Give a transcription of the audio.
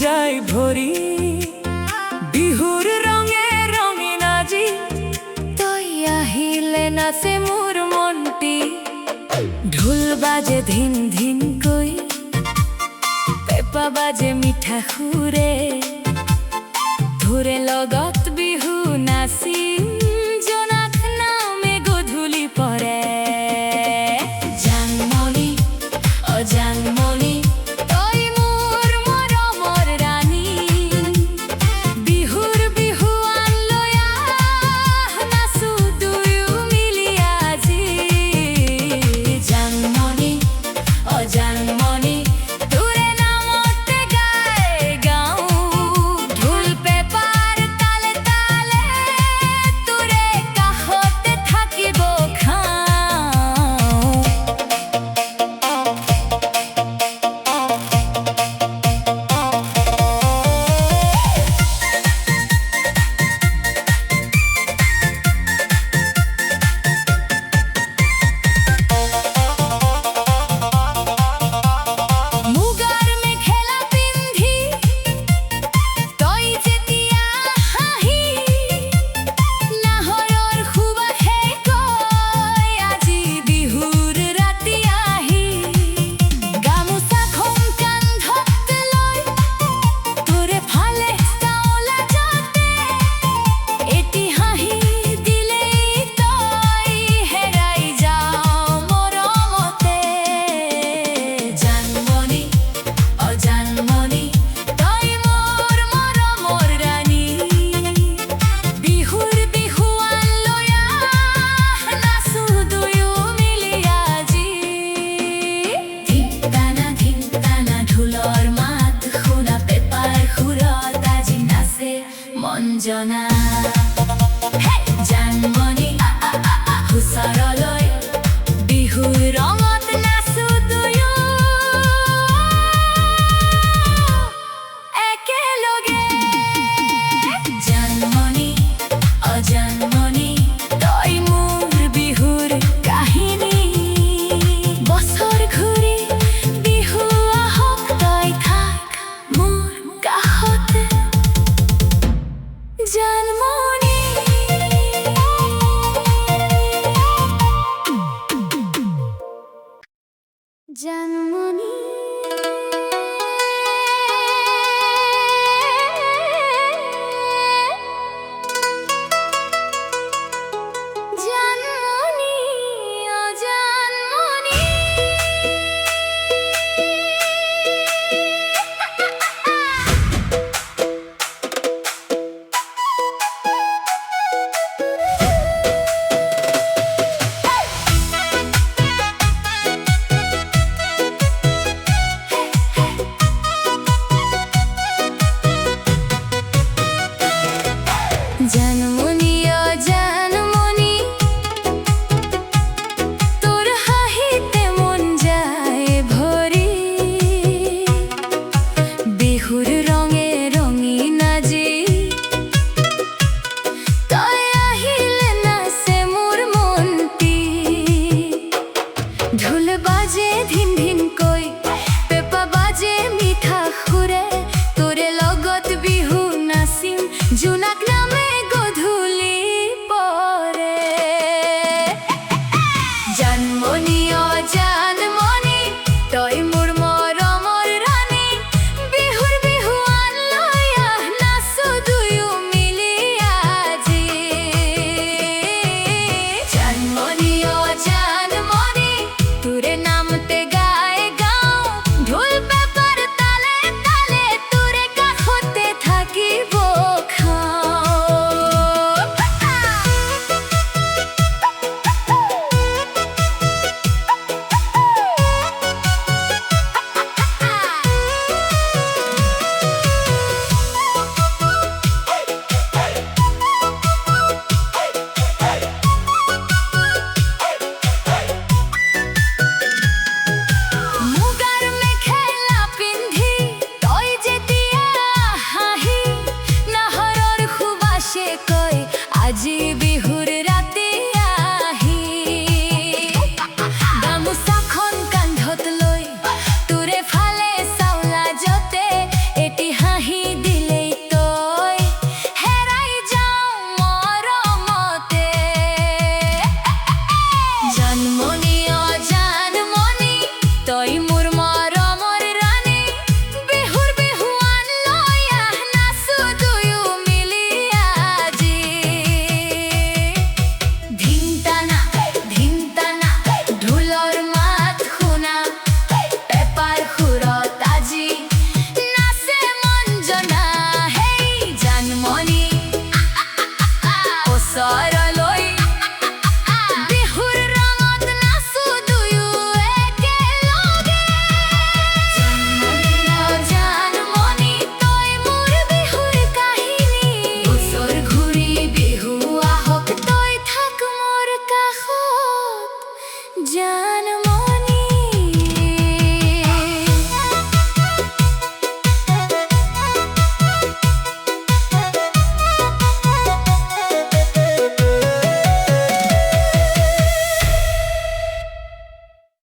যায় ভরি বিহুর রঙে রঙিন আজি তই আহিলে নাচে মোর মনটি ঢোল বাজে ধিন ধিন কৈ পেঁপা বাজে মিঠা সুৰে ধৰে লগত বিহু নাচি জোনাক নামে গধূলি পৰে জানমণি অ জানমণি তই মোৰ মৰমৰ ৰাণী বিহুৰ বিহুৱান লৈ আহ নাচো দুয়ো মিলি আজি জানমণি অ জানমণি তোৰে নামতে গাই গাওঁ ঢোল পেঁপাৰ তালে তালে তোৰে কাষতে থাকিব খাওঁ মুগাৰ মেখেলা পিন্ধি তই যেতিয়া হাঁহি নাহৰৰ সুবাসে কয় আজি বিহুৰ ৰাতি আহি গামোচাখন কান্ধত লৈ তোৰে ফালে চাওঁ লাজতে এটি হাঁহি দিলেই তই হেৰাই যাওঁ মৰমতে জানমণি অ জানমণি তই মোৰ মৰমৰ ৰাণী বিহুৰ বিহুৱান লৈ আহ নাচো দুয়ো মিলি আজি ধিন তানা ঢোলৰ মাত শুনা পেঁপাৰ সুৰত আজি নাচে মন জনা জানমণি হুঁচৰলৈ বিহুৰ ৰঙত নাচো দুয়ো একেলগে জানমণি অ জানমণি তই মোৰ বিহুৰ কাহিনী বছৰ ঘূৰি বিহু আহক তই থাক মোৰ কাষতে জানমণি জানমণি জানমণি অ জানমণি জানমণি অ জানমণি তোৰ হাঁহিতে মন যায় ভৰি বিহুৰ